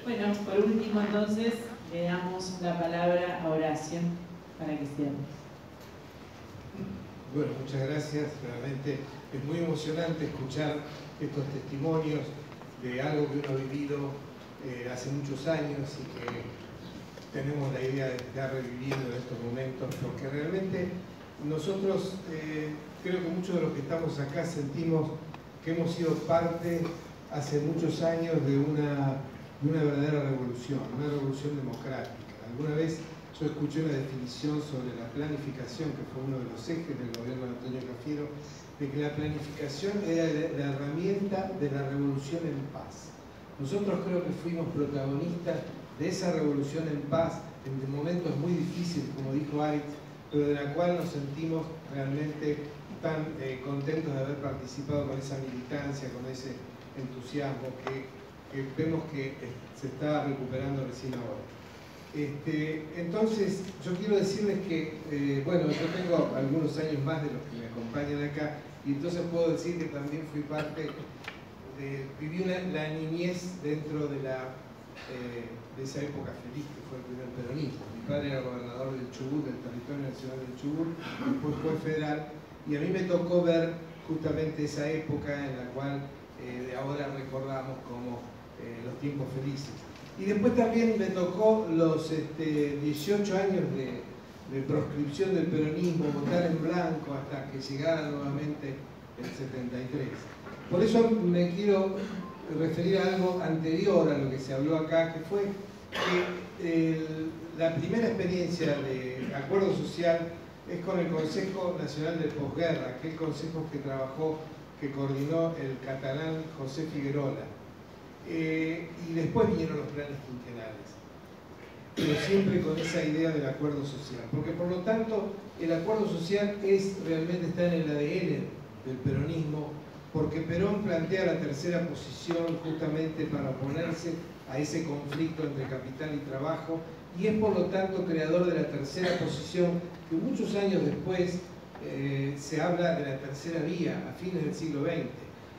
Bueno, por último entonces le damos la palabra a Horacio para que cierre. Bueno, muchas gracias. Realmente es muy emocionante escuchar estos testimonios de algo que uno ha vivido hace muchos años y que tenemos la idea de estar reviviendo en estos momentos, porque realmente nosotros creo que muchos de los que estamos acá sentimos que hemos sido parte hace muchos años de una verdadera revolución, una revolución democrática. Alguna vez yo escuché una definición sobre la planificación, que fue uno de los ejes del gobierno de Antonio Cafiero, de que la planificación era la herramienta de la revolución en paz. Nosotros creo que fuimos protagonistas de esa revolución en paz en momentos muy difíciles, como dijo Aritz, pero de la cual nos sentimos realmente tan contentos de haber participado con esa militancia, con ese entusiasmo que vemos que se está recuperando recién ahora. Entonces, yo quiero decirles que, bueno, yo tengo algunos años más de los que me acompañan acá, y entonces puedo decir que también fui parte viví la niñez dentro de esa época feliz que fue el primer peronismo. Mi padre era gobernador del Chubut, del territorio nacional del Chubut, después fue federal, y a mí me tocó ver justamente esa época en la cual ahora recordamos como los tiempos felices. Y después también me tocó los 18 años de proscripción del peronismo, votar en blanco hasta que llegara nuevamente el 73. Por eso me quiero referir a algo anterior a lo que se habló acá, que fue que la primera experiencia de acuerdo social es con el Consejo Nacional de Posguerra, aquel consejo que trabajó, que coordinó el catalán José Figuerola. Y después vinieron los planes quinquenales, pero siempre con esa idea del acuerdo social, porque por lo tanto el acuerdo social realmente está en el ADN del peronismo, porque Perón plantea la tercera posición justamente para oponerse a ese conflicto entre capital y trabajo, y es por lo tanto creador de la tercera posición, que muchos años después se habla de la tercera vía, a fines del siglo XX,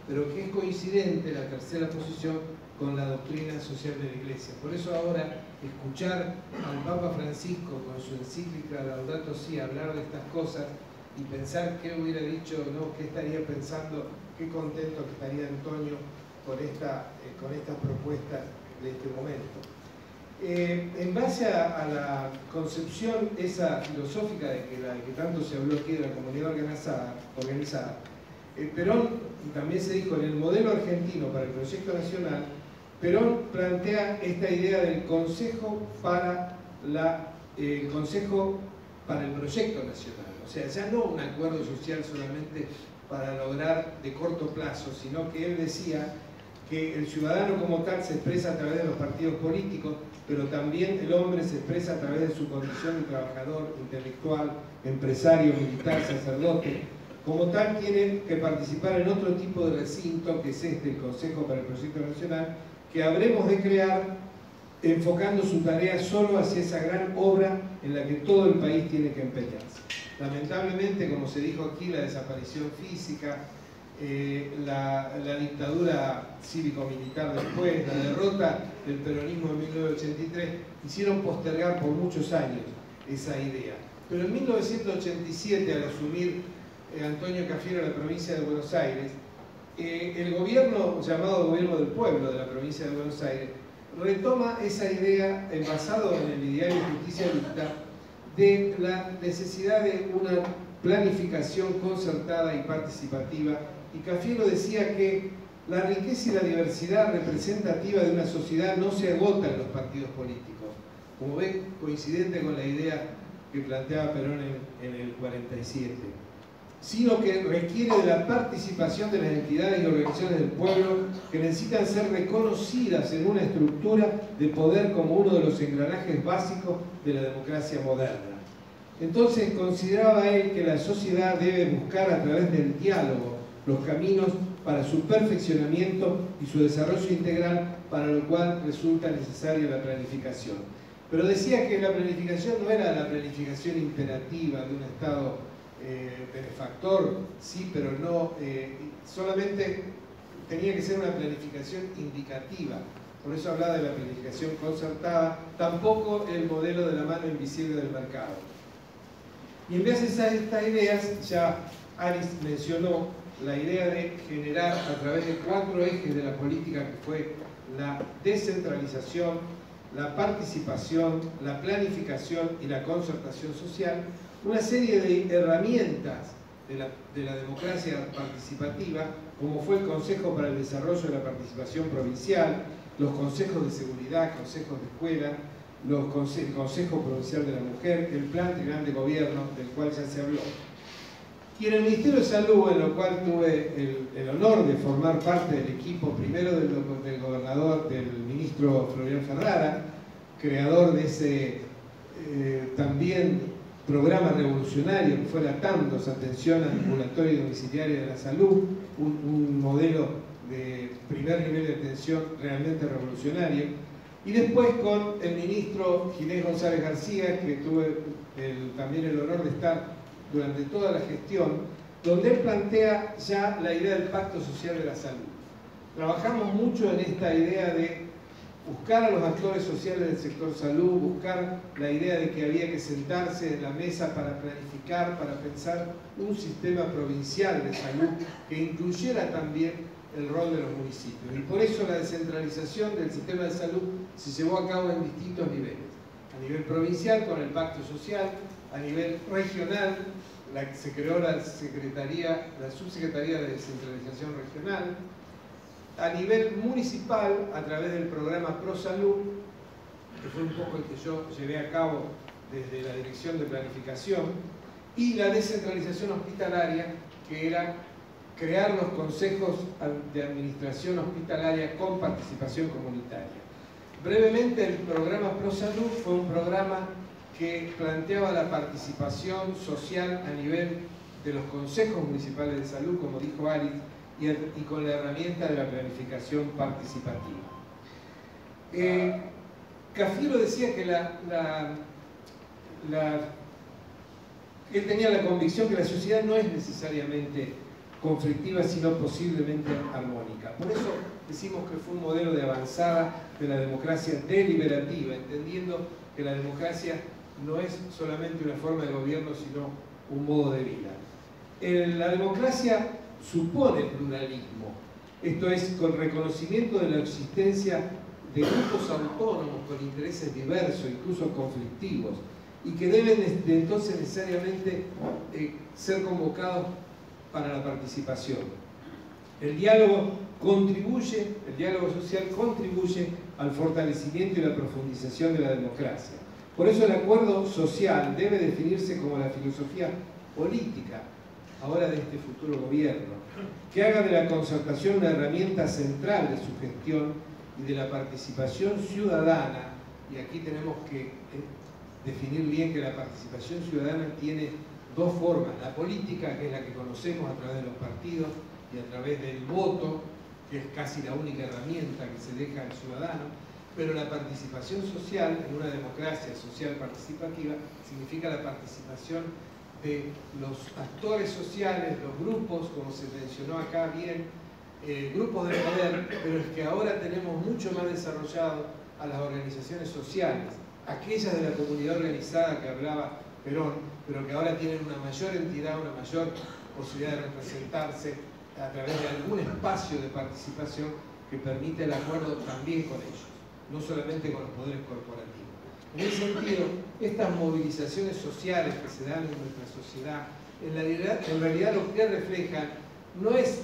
pero que es coincidente la tercera posición con la doctrina social de la Iglesia. Por eso ahora escuchar al Papa Francisco con su encíclica Laudato Si hablar de estas cosas y pensar qué hubiera dicho, ¿no? Qué estaría pensando, qué contento que estaría Antonio con esta propuesta de este momento. En base a la concepción esa filosófica de que tanto se habló aquí de la comunidad organizada, Perón, y también se dijo en el modelo argentino para el proyecto nacional, Perón plantea esta idea del Consejo para el proyecto nacional. O sea, ya no un acuerdo social solamente para lograr de corto plazo, sino que él decía que el ciudadano como tal se expresa a través de los partidos políticos, pero también el hombre se expresa a través de su condición de trabajador, intelectual, empresario, militar, sacerdote. Como tal, tiene que participar en otro tipo de recinto, que es el Consejo para el Proyecto Nacional, que habremos de crear enfocando su tarea solo hacia esa gran obra en la que todo el país tiene que empeñarse. Lamentablemente, como se dijo aquí, la desaparición física, la dictadura cívico-militar después, la derrota del peronismo en 1983, hicieron postergar por muchos años esa idea. Pero en 1987, al asumir Antonio Cafiero la provincia de Buenos Aires, el gobierno llamado Gobierno del Pueblo de la provincia de Buenos Aires retoma esa idea basado en el ideario justicialista de la necesidad de una planificación concertada y participativa, y Cafiero decía que la riqueza y la diversidad representativa de una sociedad no se agota en los partidos políticos, como ven, coincidente con la idea que planteaba Perón en el 47, sino que requiere de la participación de las entidades y organizaciones del pueblo que necesitan ser reconocidas en una estructura de poder como uno de los engranajes básicos de la democracia moderna. Entonces consideraba él que la sociedad debe buscar a través del diálogo los caminos para su perfeccionamiento y su desarrollo integral, para lo cual resulta necesaria la planificación. Pero decía que la planificación no era la planificación imperativa de un Estado benefactor, sí, pero no, solamente tenía que ser una planificación indicativa, por eso hablaba de la planificación concertada, tampoco el modelo de la mano invisible del mercado. Y en base a estas ideas, ya Aris mencionó la idea de generar a través de 4 ejes de la política, que fue la descentralización, la participación, la planificación y la concertación social, una serie de herramientas de la democracia participativa, como fue el Consejo para el Desarrollo de la Participación Provincial, los consejos de seguridad, consejos de escuela, el Consejo Provincial de la Mujer, el Plan Trienal de Gobierno, del cual ya se habló. Y en el Ministerio de Salud, en lo cual tuve el honor de formar parte del equipo, primero del gobernador, del ministro Florian Ferrara, creador de ese también programa revolucionario que fue la TAMDOS, Atención Ambulatoria y Domiciliaria de la Salud, un modelo de primer nivel de atención realmente revolucionario. Y después con el ministro Ginés González García, que tuve también el honor de estar durante toda la gestión, donde él plantea ya la idea del Pacto Social de la Salud. Trabajamos mucho en esta idea de buscar a los actores sociales del sector salud, buscar la idea de que había que sentarse en la mesa para planificar, para pensar un sistema provincial de salud que incluyera también el rol de los municipios. Y por eso la descentralización del sistema de salud se llevó a cabo en distintos niveles. A nivel provincial, con el Pacto Social; a nivel regional, se creó la Subsecretaría de Descentralización Regional; a nivel municipal, a través del programa ProSalud, que fue un poco el que yo llevé a cabo desde la Dirección de Planificación; y la descentralización hospitalaria, que era crear los consejos de administración hospitalaria con participación comunitaria. Brevemente, el programa ProSalud fue un programa que planteaba la participación social a nivel de los consejos municipales de salud, como dijo Aris, y con la herramienta de la planificación participativa. Cafiero decía que él tenía la convicción que la sociedad no es necesariamente conflictiva, sino posiblemente armónica. Por eso decimos que fue un modelo de avanzada de la democracia deliberativa, entendiendo que la democracia no es solamente una forma de gobierno, sino un modo de vida. La democracia supone pluralismo, esto es, con reconocimiento de la existencia de grupos autónomos con intereses diversos, incluso conflictivos, y que deben entonces necesariamente ser convocados para la participación. El diálogo social contribuye al fortalecimiento y la profundización de la democracia. Por eso el acuerdo social debe definirse como la filosofía política, ahora de este futuro gobierno, que haga de la concertación una herramienta central de su gestión y de la participación ciudadana. Y aquí tenemos que definir bien que la participación ciudadana tiene 2 formas: la política, que es la que conocemos a través de los partidos y a través del voto, que es casi la única herramienta que se deja al ciudadano; pero la participación social, en una democracia social participativa, significa la participación de los actores sociales, los grupos, como se mencionó acá bien, grupos de poder, pero es que ahora tenemos mucho más desarrollado a las organizaciones sociales, aquellas de la comunidad organizada que hablaba Perón, pero que ahora tienen una mayor entidad, una mayor posibilidad de representarse a través de algún espacio de participación que permite el acuerdo también con ellos, no solamente con los poderes corporativos. En ese sentido, estas movilizaciones sociales que se dan en nuestra sociedad, en realidad lo que reflejan no es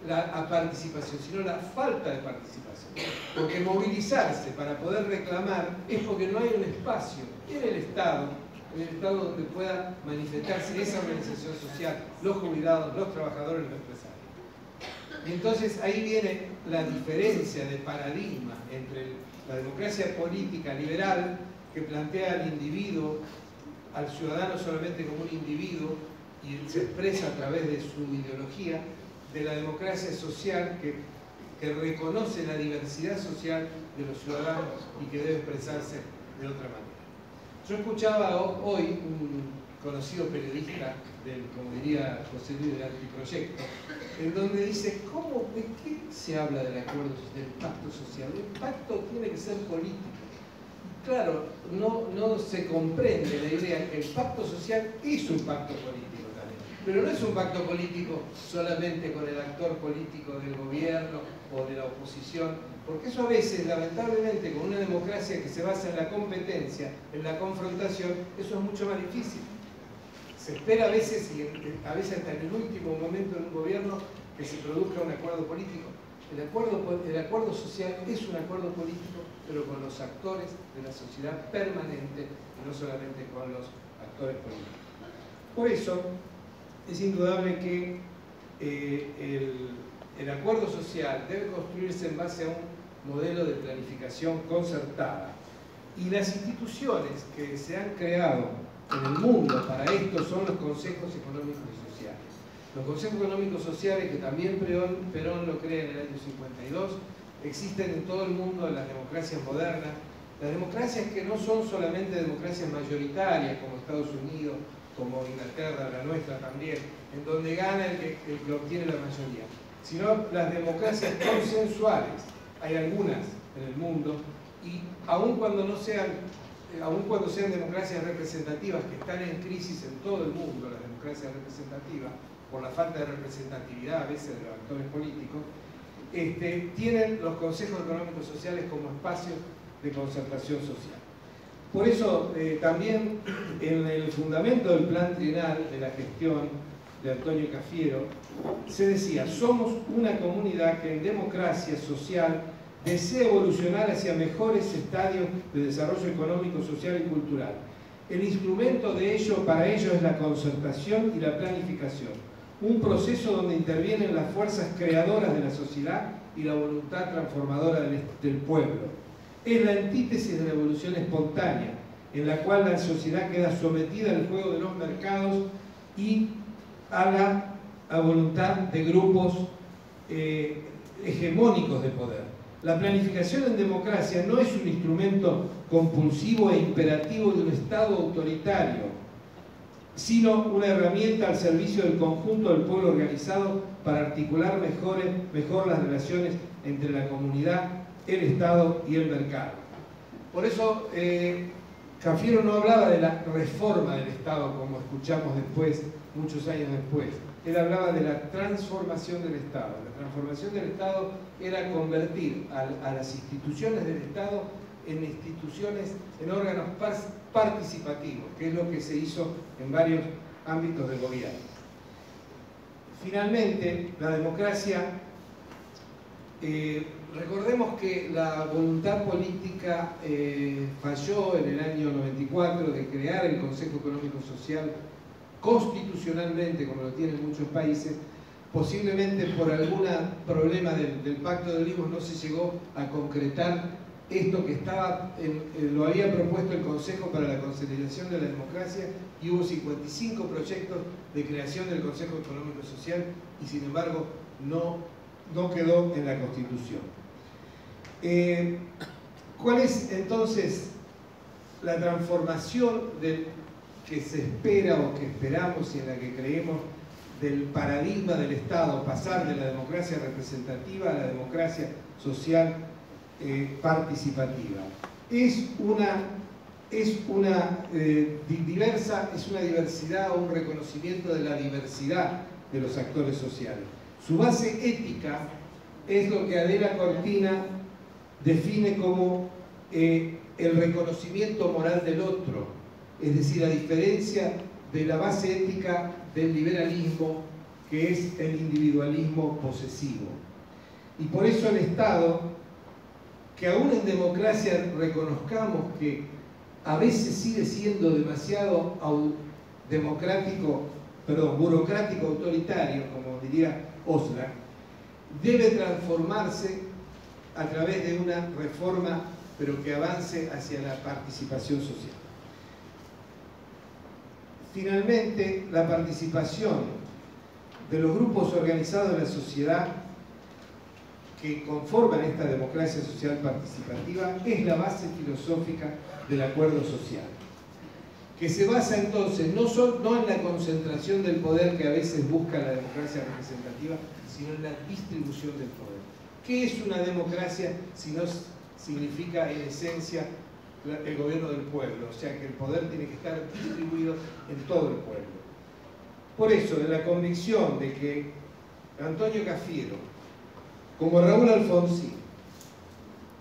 la participación, sino la falta de participación. Porque movilizarse para poder reclamar es porque no hay un espacio en el Estado donde pueda manifestarse esa organización social, los jubilados, los trabajadores, los empresarios. Y entonces ahí viene la diferencia de paradigma entre la democracia política liberal, que plantea al individuo, al ciudadano solamente como un individuo y se expresa a través de su ideología, de la democracia social que reconoce la diversidad social de los ciudadanos y que debe expresarse de otra manera. Yo escuchaba hoy un conocido periodista como diría José Luis, del Antiproyecto, en donde dice, ¿de qué se habla del acuerdo, del pacto social? El pacto tiene que ser político. Claro, no se comprende la idea que el pacto social es un pacto político también, pero no es un pacto político solamente con el actor político del gobierno o de la oposición, porque eso a veces, lamentablemente, con una democracia que se basa en la competencia, en la confrontación, eso es mucho más difícil. Se espera a veces, y a veces hasta en el último momento en un gobierno, que se produzca un acuerdo político. El acuerdo social es un acuerdo político, pero con los actores de la sociedad permanente y no solamente con los actores políticos. Por eso es indudable que el acuerdo social debe construirse en base a un modelo de planificación concertada. Y las instituciones que se han creado en el mundo para esto son los consejos económicos y sociales. Los consejos económicos y sociales, que también Perón lo crea en el año 52, existen en todo el mundo en las democracias modernas. Las democracias que no son solamente democracias mayoritarias, como Estados Unidos, como Inglaterra, la nuestra también, en donde gana el que obtiene la mayoría, sino las democracias consensuales. Hay algunas en el mundo, y aun cuando sean democracias representativas que están en crisis en todo el mundo, las democracias representativas, por la falta de representatividad a veces de los actores políticos, tienen los consejos económicos sociales como espacios de concertación social. Por eso también en el fundamento del plan trienal de la gestión de Antonio Cafiero se decía: somos una comunidad que en democracia social desea evolucionar hacia mejores estadios de desarrollo económico, social y cultural. El instrumento para ello es la concertación y la planificación, un proceso donde intervienen las fuerzas creadoras de la sociedad y la voluntad transformadora del pueblo. Es la antítesis de la evolución espontánea, en la cual la sociedad queda sometida al juego de los mercados y a la voluntad de grupos hegemónicos de poder. La planificación en democracia no es un instrumento compulsivo e imperativo de un Estado autoritario, sino una herramienta al servicio del conjunto del pueblo organizado para articular mejor las relaciones entre la comunidad, el Estado y el mercado. Por eso Cafiero no hablaba de la reforma del Estado, como escuchamos después, muchos años después. Él hablaba de la transformación del Estado. La transformación del Estado era convertir a las instituciones del Estado en órganos participativos, que es lo que se hizo en varios ámbitos del gobierno. Finalmente, la democracia, recordemos que la voluntad política falló en el año 94 de crear el Consejo Económico Social constitucionalmente, como lo tienen muchos países. Posiblemente por algún problema del Pacto de Olivos no se llegó a concretar esto que lo había propuesto el Consejo para la Consolidación de la Democracia, y hubo 55 proyectos de creación del Consejo Económico y Social, y sin embargo no quedó en la Constitución. ¿Cuál es entonces la transformación que se espera o que esperamos y en la que creemos del paradigma del Estado, pasar de la democracia representativa a la democracia social participativa? Es una diversidad o un reconocimiento de la diversidad de los actores sociales. Su base ética es lo que Adela Cortina define como el reconocimiento moral del otro, es decir, a diferencia de la base ética del liberalismo, que es el individualismo posesivo. Y por eso el Estado, que aún en democracia reconozcamos que a veces sigue siendo demasiado burocrático autoritario, como diría Osler, debe transformarse a través de una reforma, pero que avance hacia la participación social. Finalmente, la participación de los grupos organizados de la sociedad que conforman esta democracia social participativa es la base filosófica del acuerdo social. que se basa entonces no en la concentración del poder que a veces busca la democracia representativa, sino en la distribución del poder. ¿Qué es una democracia si no significa en esencia el gobierno del pueblo? O sea que el poder tiene que estar distribuido en todo el pueblo. Por eso, en la convicción de que Antonio Cafiero, como Raúl Alfonsín,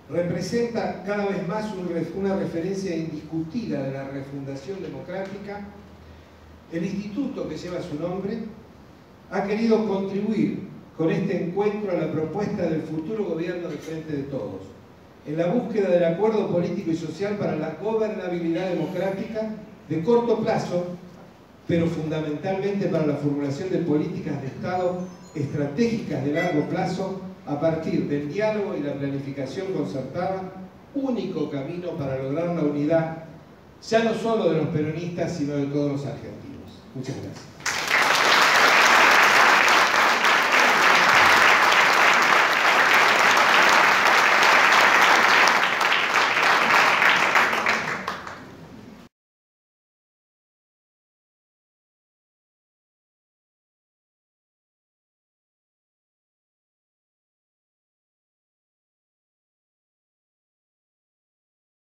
representa cada vez más una referencia indiscutida de la refundación democrática, el instituto que lleva su nombre ha querido contribuir con este encuentro a la propuesta del futuro gobierno del Frente de Todos, en la búsqueda del acuerdo político y social para la gobernabilidad democrática de corto plazo, pero fundamentalmente para la formulación de políticas de Estado estratégicas de largo plazo a partir del diálogo y la planificación concertada, único camino para lograr la unidad, ya no solo de los peronistas, sino de todos los argentinos. Muchas gracias.